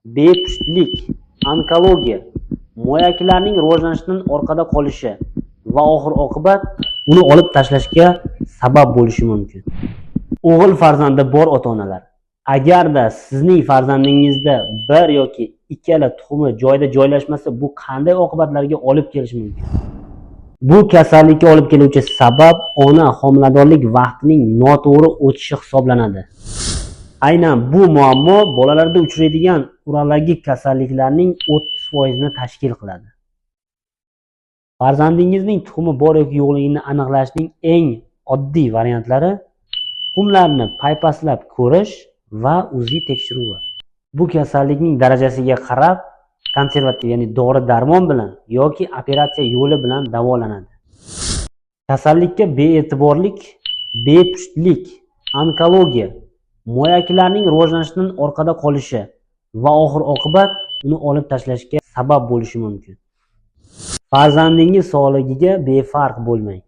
bepushtlik, onkologiya, mo'yakilarning rivojlanishidan orqada qolishi va oxir-oqibat uni olib tashlashga sabab bo'lishi mumkin. O'g'il farzandi bor ota-onalar, agarda sizning farzandingizda bir yoki ikkala tuxumi joyida joylashmasa, bu qanday oqibatlarga olib kelishi mumkin? Bu kasallikka olib keluvchi sabab ona homiladorlik vaqtining noto'g'ri o'tishi hisoblanadi. Aynan bu muammo bolalarda uchraydigan urologik kasalliklarning 30% ni tashkil qiladi. Farzandingizning tuxumi bor yoki yo'qligini aniqlashning eng oddiy variantlari tuxumlarni paypaslab ko'rish va UZI tekshiruvi. Bu kasallikning darajasiga qarab konservativ, ya'ni dori-darmon bilan yoki operatsiya yo'li bilan davolanadi. Kasallikka bee'tiborlik, bepushtlik, onkologiya, mo'yakilarning rivojlanishidan orqada qolishi va oxir-oqibat uni olib tashlashga sabab bo'lishi mumkin. Farzandingiz sog'ligiga befarq bo'lmang.